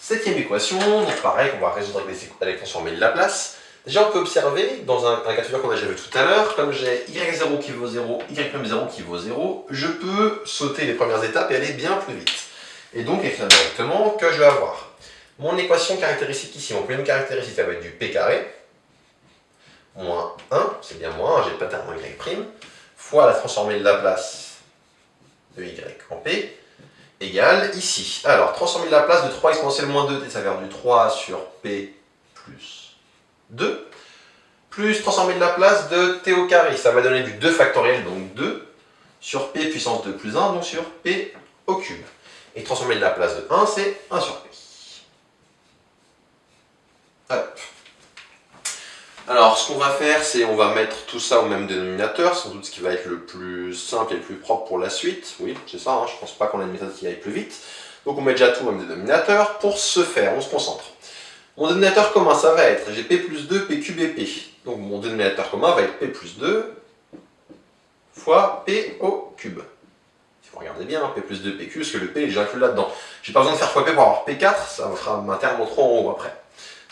Septième équation, donc pareil, qu'on va résoudre avec les transformés de Laplace. Déjà, on peut observer, dans un cas de figure qu'on a déjà vu tout à l'heure, comme j'ai y0 qui vaut 0, y'0 qui vaut 0, je peux sauter les premières étapes et aller bien plus vite. Et donc écrire directement que je vais avoir mon équation caractéristique ici, mon premier caractéristique, ça va être du p carré, moins 1, c'est bien moins 1, j'ai pas terme en y', fois la transformée de Laplace de y en p, égale ici. Alors, transformer de Laplace de 3 exponentielle moins 2, ça va faire du 3 sur p plus 2, plus transformer de Laplace de t au carré, ça va donner du 2 factoriel, donc 2, sur p puissance 2 plus 1, donc sur p au cube. Et transformer de Laplace de 1, c'est 1 sur p. Hop. Alors, ce qu'on va faire, c'est on va mettre tout ça au même dénominateur, sans doute ce qui va être le plus simple et le plus propre pour la suite. Oui, c'est ça, hein, je pense pas qu'on ait une méthode qui aille plus vite. Donc on met déjà tout au même dénominateur. Pour ce faire, on se concentre. Mon dénominateur commun, ça va être, j'ai p plus 2, p cube et p. Donc mon dénominateur commun va être p plus 2 fois p au cube. Si vous regardez bien, p plus 2, p cube, parce que le p est déjà inclus là-dedans. J'ai pas besoin de faire fois p pour avoir p4, ça me fera un terme en trop en haut après.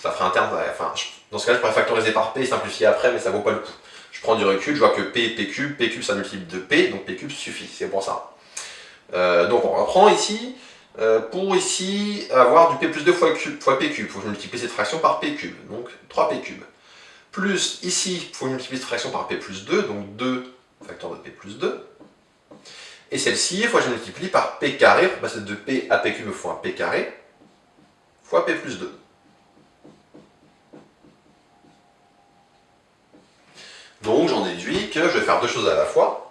Ça fera un terme, enfin, dans ce cas-là, je pourrais factoriser par p et simplifier après, mais ça vaut pas le coup. Je prends du recul, je vois que p est p cube ça multiplie de p, donc p cube suffit, c'est pour ça. Donc on reprend ici, pour ici avoir du p plus 2 fois p cube, il faut que je multiplie cette fraction par p cube, donc 3p cube. Plus ici, il faut multiplier cette fraction par p plus 2, donc 2 facteur de p plus 2. Et celle-ci, il faut que je multiplie par p carré, pour passer de p à p cube fois p carré, fois p plus 2. Donc j'en déduis que je vais faire deux choses à la fois.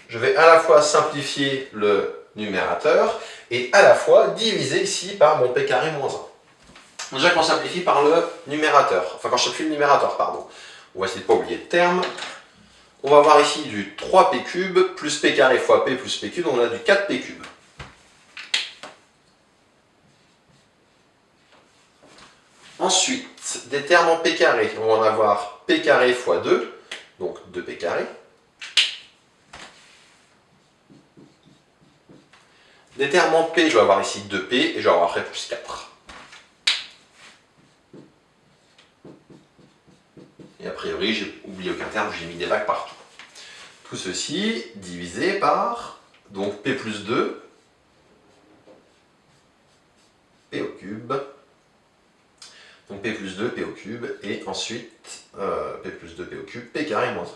Je vais à la fois simplifier le numérateur et à la fois diviser ici par mon p carré moins 1. Déjà qu'on simplifie par le numérateur, enfin quand je simplifie le numérateur, pardon. On va essayer de ne pas oublier de terme. On va avoir ici du 3p cube plus p carré fois p plus p cube, donc on a du 4p cube. Ensuite, des termes en p carré, on va en avoir p carré fois 2, donc 2p carré. Des termes en p, je vais avoir ici 2p et je vais avoir après plus 4. Et a priori, j'ai oublié aucun terme, j'ai mis des vagues partout. Tout ceci divisé par donc p plus 2, p au cube. Donc p plus 2, p au cube, et ensuite p plus 2, p au cube, p carré moins 1.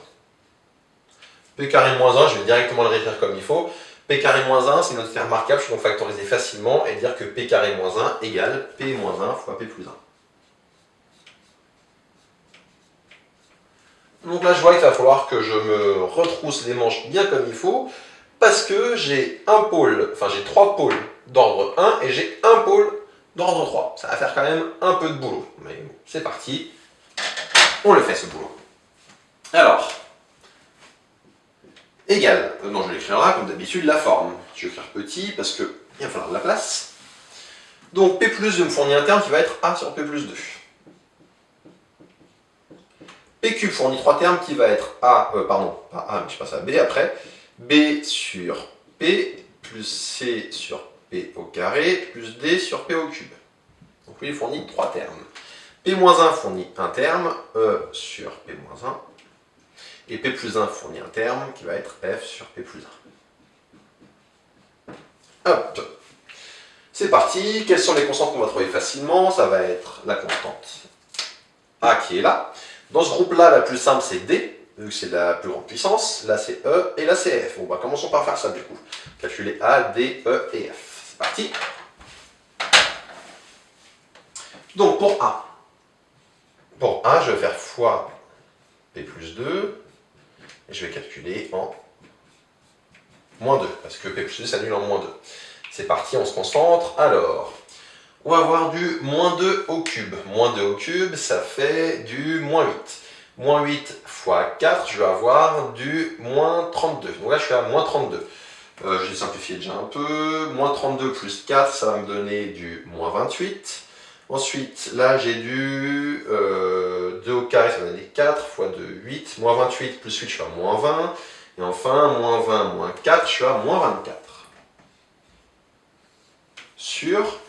P carré moins 1, je vais directement le réécrire comme il faut. P carré moins 1, c'est une autre terme remarquable, je peux donc factoriser facilement et dire que p carré moins 1 égale p moins 1 fois p plus 1. Donc là, je vois qu'il va falloir que je me retrousse les manches bien comme il faut, parce que j'ai j'ai 3 pôles d'ordre 1 et j'ai un pôle d'ordre 3. Ça va faire quand même un peu de boulot. Mais bon, c'est parti. On le fait ce boulot. Alors, égal. Non, je l'écrirai comme d'habitude la forme. Je vais écrire petit parce qu'il va falloir de la place. Donc P plus 2 me fournit un terme qui va être A sur P plus 2. P cube fournit 3 termes qui va être A, pardon, pas A, mais je passe à B après. B sur P plus C sur P au carré plus D sur P au cube. Donc lui, il fournit 3 termes. P-1 fournit un terme, E sur P-1. Et P plus 1 fournit un terme qui va être F sur P plus 1. Hop. C'est parti. Quelles sont les constantes qu'on va trouver facilement? Ça va être la constante A qui est là. Dans ce groupe-là, la plus simple, c'est D, vu que c'est la plus grande puissance. Là, c'est E et là, c'est F. Bon, bah, commençons par faire ça, du coup. Calculer A, D, E et F. C'est parti. Donc, pour A, je vais faire fois P plus 2. Et je vais calculer en moins 2, parce que P plus 2 s'annule en moins 2. C'est parti, on se concentre. Alors, on va avoir du moins 2 au cube. Moins 2 au cube, ça fait du moins 8. Moins 8 fois 4, je vais avoir du moins 32. Donc là, je suis à moins 32. Je vais simplifier déjà un peu. Moins 32 plus 4, ça va me donner du moins 28. Ensuite, là, j'ai du 2 au carré, ça va donner 4 fois 2, 8. Moins 28 plus 8, je suis à moins 20. Et enfin, moins 20 moins 4, je suis à moins 24. sur.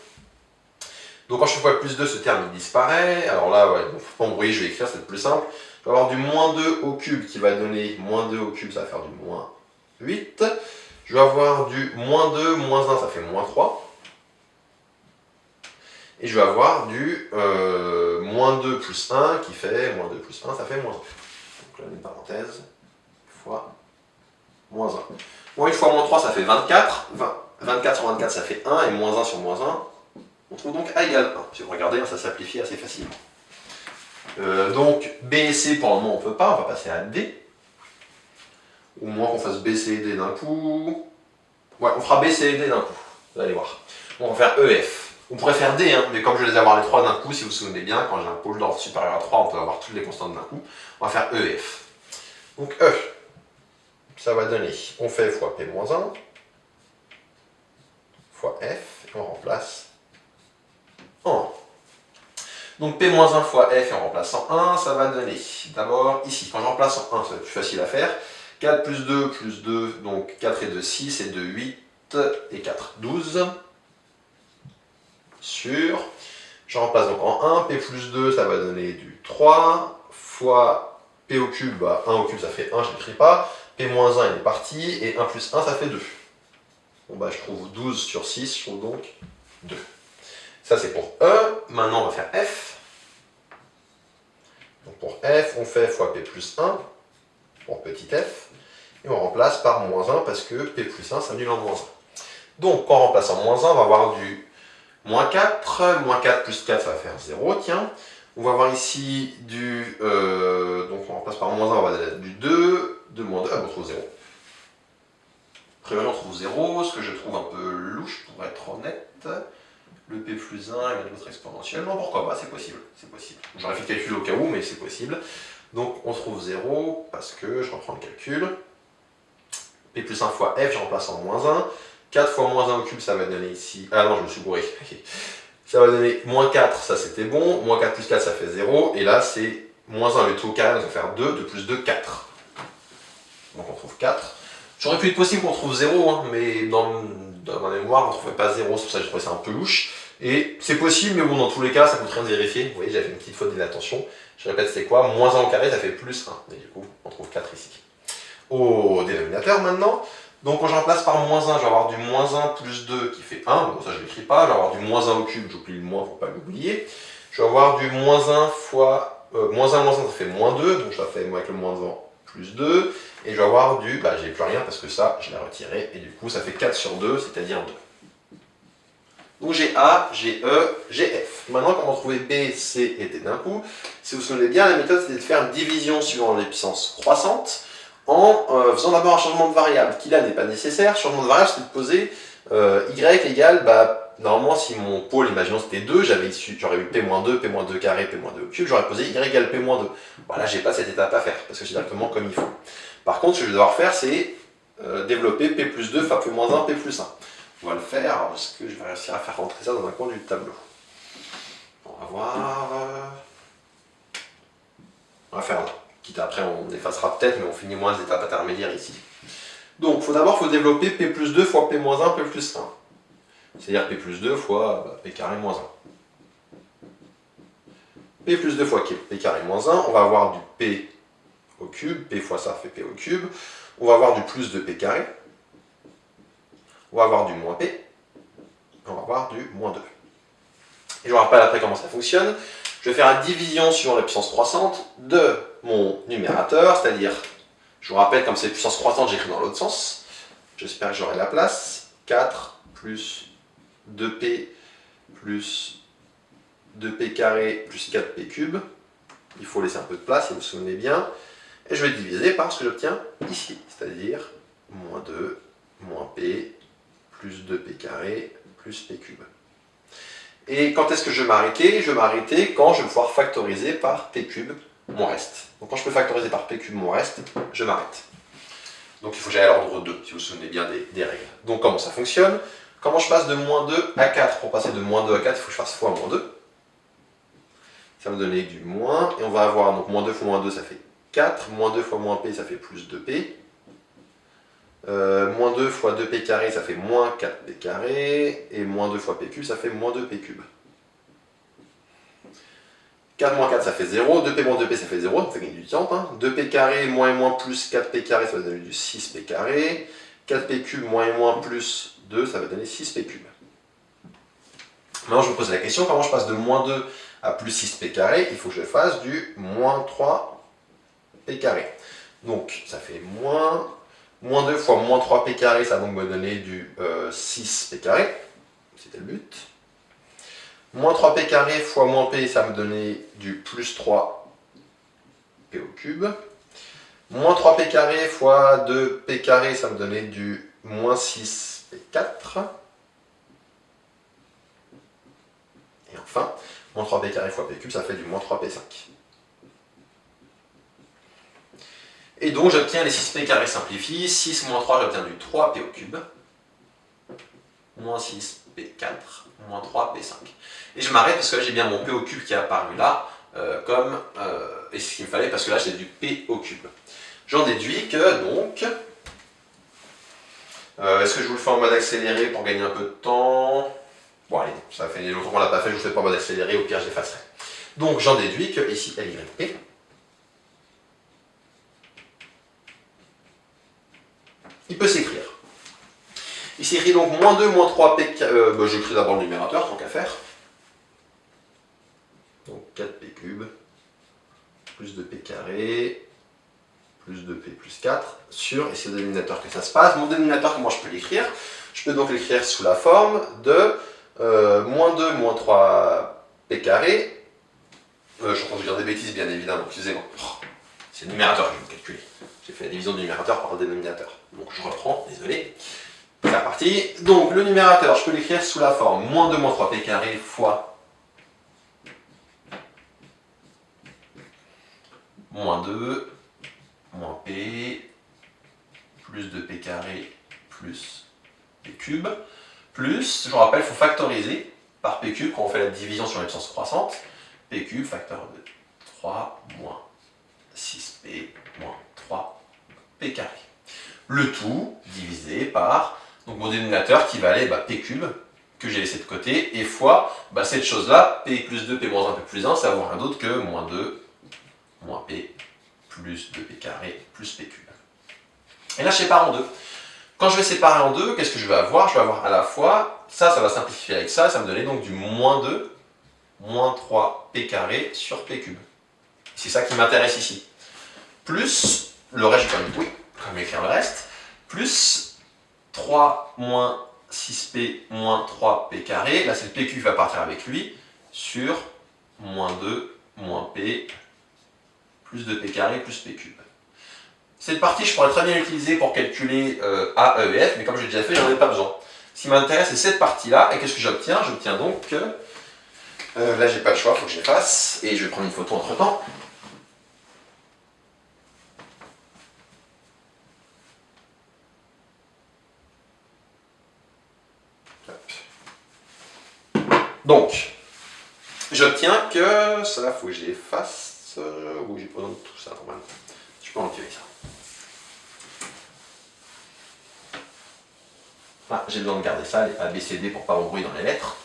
Donc quand je fais fois plus 2, ce terme il disparaît. Alors là, ouais, bon, faut pas m'embrouiller, je vais écrire, c'est plus simple. Je vais avoir du moins 2 au cube qui va donner moins 2 au cube, ça va faire du moins 8. Je vais avoir du moins 2, moins 1, ça fait moins 3. Et je vais avoir du moins 2 plus 1 qui fait moins 2 plus 1, ça fait moins 1. Donc là, une parenthèse, fois moins 1. Moins 8 fois moins 3, ça fait 24. 24 sur 24, ça fait 1. Et moins 1 sur moins 1, on trouve donc A égale 1. Si vous regardez, ça s'amplifie assez facilement. Donc B et C, pour le moment, on ne peut pas. On va passer à D. Au moins qu'on fasse B, C et D d'un coup. Ouais, on fera B, C et D d'un coup. Vous allez voir. On va faire E, F. On pourrait faire D, hein, mais comme je vais les avoir les 3 d'un coup, si vous vous souvenez bien, quand j'ai un pôle d'ordre supérieur à 3, on peut avoir toutes les constantes d'un coup. On va faire E, F. Donc E, ça va donner, on fait fois P-1, fois F, et on remplace en 1. Donc P-1 fois F et on remplace en 1, ça va donner, d'abord ici, quand je remplace en 1, ça va être plus facile à faire. 4 plus 2, donc 4 et 2, 6, et 2, 8, et 4, 12. Sur, je remplace donc en 1, P plus 2, ça va donner du 3, fois P au cube, bah 1 au cube ça fait 1, je ne l'écris pas. P-1 il est parti, et 1 plus 1 ça fait 2. Bon bah je trouve 12 sur 6, je trouve donc 2. Ça c'est pour E, maintenant on va faire F. Donc pour F, on fait fois P plus 1, pour petit f, et on remplace par moins 1 parce que P plus 1 s'annule en moins 1. Donc quand on remplace en moins 1, on va avoir du moins 4, moins 4 plus 4 ça va faire 0, tiens. On va avoir ici du, donc on remplace par moins 1, on va avoir du 2, 2 moins 2, ah bon, on trouve 0. Après on trouve 0, ce que je trouve un peu louche pour être honnête. Le P plus 1 et l'autre exponentielle, non pourquoi pas, c'est possible, c'est possible. J'aurais fait le calcul au cas où, mais c'est possible. Donc on trouve 0, parce que, je reprends le calcul, P plus 1 fois F, je remplace en moins 1, 4 fois moins 1 au cube, ça va donner ici, ah non je me suis bourré, ça va donner moins 4, ça c'était bon, moins 4 plus 4 ça fait 0, et là c'est moins 1 le tout au carré, donc ça va faire 2, 2 plus 2, 4. Donc on trouve 4. J'aurais pu être possible qu'on trouve 0, hein, mais dans ma mémoire on ne trouvait pas 0, c'est pour ça que je trouvais ça un peu louche. Et c'est possible, mais bon, dans tous les cas, ça coûte rien de vérifier. Vous voyez, j'avais une petite faute d'inattention. Je répète, c'est quoi? Moins 1 au carré, ça fait plus 1. Et du coup, on trouve 4 ici. Au dénominateur maintenant. Donc quand je remplace par moins 1, je vais avoir du moins 1 plus 2 qui fait 1. Bon, ça je ne l'écris pas. Je vais avoir du moins 1 au cube, j'oublie le moins pour ne pas l'oublier. Je vais avoir du moins 1 fois... moins 1, ça fait moins 2. Donc ça fait avec le moins 1 plus 2. Et je vais avoir du... Bah, j'ai plus rien parce que ça, je l'ai retiré. Et du coup, ça fait 4 sur 2, c'est-à-dire 2. Donc j'ai A, j'ai E, j'ai F. Maintenant, comment trouver B, C et D d'un coup? Si vous vous souvenez bien, la méthode c'était de faire une division suivant les puissances croissantes en faisant d'abord un changement de variable qui là n'est pas nécessaire. Changement de variable, c'est de poser Y égale, bah, normalement si mon pôle, imaginons c'était 2, j'aurais eu P-2, P-2 carré, P-2 au cube, j'aurais posé Y égale P-2. Voilà, j'ai pas cette étape à faire parce que c'est directement comme il faut. Par contre, ce que je vais devoir faire, c'est développer P plus 2 fois P-1, P plus 1. On va le faire, parce que je vais réussir à faire rentrer ça dans un coin du tableau. On va voir... On va faire là. Quitte après, on effacera peut-être, mais on finit moins les étapes intermédiaires ici. Donc, d'abord, il faut développer P plus 2 fois P-1, P plus 1. C'est-à-dire P plus 2 fois P carré moins 1. P plus 2 fois P carré moins 1, on va avoir du P au cube, P fois ça fait P au cube. On va avoir du plus de P carré. On va avoir du moins P. On va avoir du moins 2. Et je vous rappelle après comment ça fonctionne. Je vais faire la division suivant la puissance croissante de mon numérateur, c'est-à-dire, je vous rappelle, comme c'est puissance croissante, j'écris dans l'autre sens. J'espère que j'aurai la place. 4 plus 2P plus 2P carré plus 4P cube. Il faut laisser un peu de place, si vous vous souvenez bien. Et je vais diviser par ce que j'obtiens ici, c'est-à-dire moins 2, moins P, plus 2P carré, plus P cube. Et quand est-ce que je vais m'arrêter? Je vais m'arrêter quand je vais pouvoir factoriser par P cube mon reste. Donc quand je peux factoriser par P cube mon reste, je m'arrête. Donc il faut que j'aille à l'ordre 2, si vous vous souvenez bien des règles. Donc comment ça fonctionne? Comment je passe de moins 2 à 4? Pour passer de moins 2 à 4, il faut que je fasse fois moins 2. Ça va me donner du moins, et on va avoir, donc moins 2 fois moins 2, ça fait 4, moins 2 fois moins P, ça fait plus 2P. Moins 2 fois 2p carré, ça fait moins 4p carré. Et moins 2 fois p cube, ça fait moins 2p cube. 4 moins 4, ça fait 0. 2p moins 2p, ça fait 0. Ça fait gagner du temps. Hein. 2p carré, moins et moins plus 4p carré, ça va donner du 6p carré. 4p cube, moins et moins plus 2, ça va donner 6p cube. Maintenant, je me pose la question, comment je passe de moins 2 à plus 6p carré? Il faut que je fasse du moins 3p carré. Donc, ça fait moins 2 fois moins 3p carré, ça va donc me donner du 6p carré. C'était le but. Moins 3p carré fois moins p, ça me donnait du plus 3p au cube. Moins 3p carré fois 2p carré, ça me donnait du moins 6p4. Et enfin, moins 3p carré fois p cube, ça fait du moins 3p5. Et donc j'obtiens les 6p carré simplifient. 6 moins 3, j'obtiens du 3p au cube. Moins 6p4, moins 3p5. Et je m'arrête parce que là j'ai bien mon p au cube qui est apparu là, et ce qu'il me fallait parce que là j'ai du p au cube. J'en déduis que donc, est-ce que je vous le fais en mode accéléré pour gagner un peu de temps? Bon allez, ça fait longtemps qu'on l'a pas fait, je vous le fais pas en mode accéléré, au pire je l'effacerai. Donc j'en déduis que ici LYP, il peut s'écrire. Il s'écrit donc moins 2, moins 3p, j'écris d'abord le numérateur, tant qu'à faire. Donc 4p cube, plus 2p carré, plus 2p plus 4, sur, et c'est au dénominateur que ça se passe. Mon dénominateur, comment je peux l'écrire? Je peux donc l'écrire sous la forme de moins 2, moins 3p carré. Je suis en train de dire des bêtises, bien évidemment, excusez-moi. C'est le numérateur que je vais calculer. J'ai fait la division du numérateur par le dénominateur. Donc je reprends, désolé. C'est parti. Donc le numérateur, je peux l'écrire sous la forme moins 2 moins 3p carré fois moins 2 moins p plus 2p carré plus p cube plus, je vous rappelle, il faut factoriser par p cube quand on fait la division sur une puissance croissante. P cube facteur de 3 moins 6p moins 3p carré. Le tout divisé par donc mon dénominateur qui valait p cube que j'ai laissé de côté et fois cette chose-là, p plus 2, p moins 1, p plus 1, ça va avoir rien d'autre que moins 2 moins p plus 2p carré plus p cube. Et là je sépare en deux. Quand je vais séparer en deux, qu'est-ce que je vais avoir? Je vais avoir à la fois, ça va simplifier avec ça me donnait donc du moins 2 moins 3p carré sur p cube. C'est ça qui m'intéresse ici. Plus, le reste, je vais quand même écrire le reste, plus 3 moins 6p moins 3p carré, là c'est le p cube qui va partir avec lui, sur moins 2 moins p plus 2p carré plus p cube. Cette partie, je pourrais très bien l'utiliser pour calculer A, E et F, mais comme je l'ai déjà fait, j'en ai pas besoin. Ce qui m'intéresse, c'est cette partie-là, et qu'est-ce que j'obtiens? J'obtiens donc que, là j'ai pas le choix, il faut que je l'efface, et je vais prendre une photo entre-temps. Donc, j'obtiens que, ça, il faut que je l'efface, oui, j'ai pas besoin de tout ça normalement. Je peux enlever ça. Ah, j'ai besoin de garder ça, les ABCD pour pas m'embrouiller dans les lettres.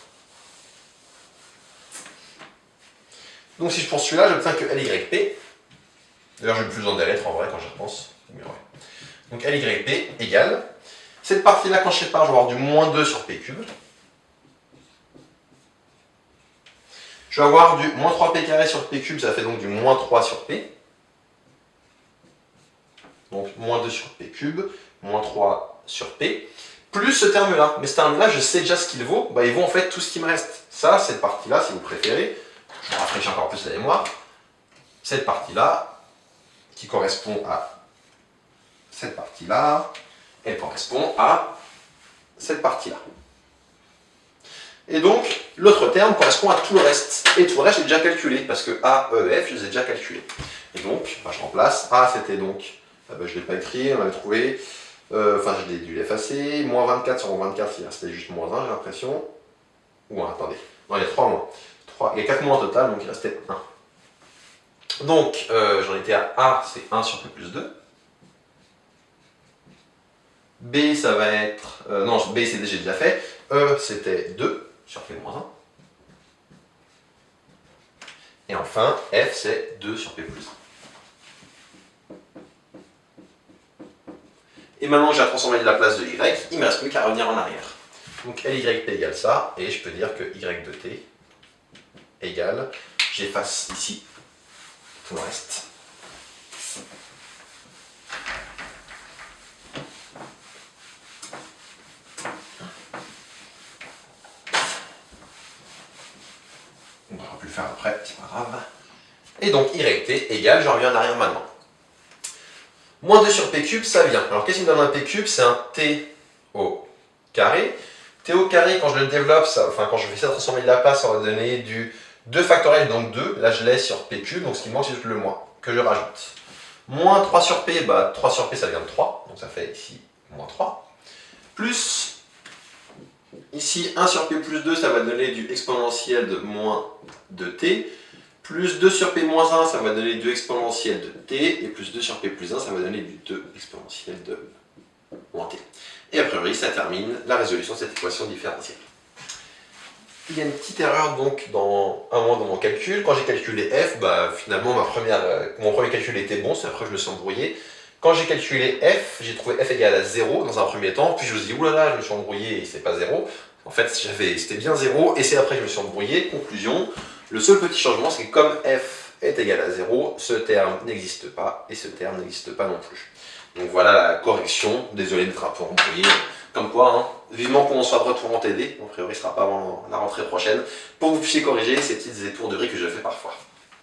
Donc si je prends celui-là, j'obtiens que LYP. D'ailleurs, j'ai plus besoin des lettres en vrai quand j'y repense. Mais ouais. Donc LYP égale. Cette partie-là, quand je sépare, je vais avoir du moins 2 sur P cube. Je vais avoir du moins 3P carré sur P cube, ça fait donc du moins 3 sur P. Donc moins 2 sur P cube, moins 3 sur P. Plus ce terme-là. Mais ce terme-là, je sais déjà ce qu'il vaut. Il vaut en fait tout ce qui me reste. Ça, cette partie-là, si vous préférez, je rafraîchis encore plus la mémoire. Cette partie-là, qui correspond à cette partie-là, elle correspond à cette partie-là. Et donc, l'autre terme correspond à tout le reste. Et tout le reste, j'ai déjà calculé, parce que A, E, F, je les ai déjà calculés. Et donc, je remplace. A, c'était donc, je ne l'ai pas écrit, on l'avait trouvé. J'ai dû l'effacer. Moins 24 sur moins 24, il restait juste moins 1, j'ai l'impression. Ou 1, attendez. Non, il y a 3 moins. Il y a 4 moins au total, donc il restait 1. Donc, j'en étais à A, c'est 1 sur P plus 2. B, ça va être... non, B, j'ai déjà fait. E, c'était 2 sur P-1. Et enfin, F, c'est 2 sur P plus 1. Et maintenant que j'ai transformé de la place de Y, il ne me reste plus qu'à revenir en arrière. Donc LYP égale ça, et je peux dire que Y de T égale, j'efface ici tout le reste. On ne pourra plus le faire après, c'est pas grave. Et donc YT égale, je reviens en arrière maintenant. Moins 2 sur P cube, ça vient. Alors qu'est-ce qui me donne un P cube? C'est un T au carré. T au carré, quand je le développe, quand je fais ça transformer de la place, ça va donner du 2 factoriel, donc 2. Là, je l'ai sur P cube, donc ce qui manque, c'est juste le moins, que je rajoute. Moins 3 sur P, 3 sur P, ça vient de 3. Donc ça fait ici moins 3. Plus, ici, 1 sur P plus 2, ça va donner du exponentiel de moins 2T. Plus 2 sur P moins 1, ça va donner du exponentiel de T. Et plus 2 sur P plus 1, ça va donner du 2 exponentiel de moins T. Et a priori, ça termine la résolution de cette équation différentielle. Il y a une petite erreur donc dans mon calcul. Quand j'ai calculé f, finalement mon premier calcul était bon, c'est après que je me suis embrouillé. Quand j'ai calculé f, j'ai trouvé f égale à 0 dans un premier temps, puis je me suis dit oulala, je me suis embrouillé et c'est pas 0. En fait, c'était bien 0 et c'est après que je me suis embrouillé. Conclusion, le seul petit changement, c'est que comme f est égal à 0, ce terme n'existe pas et ce terme n'existe pas non plus. Donc voilà la correction, désolé d'être un peu embrouillé. Comme quoi, hein, vivement qu'on soit de retour en TD, a priori ce ne sera pas avant la rentrée prochaine, pour que vous puissiez corriger ces petites étourderies que je fais parfois.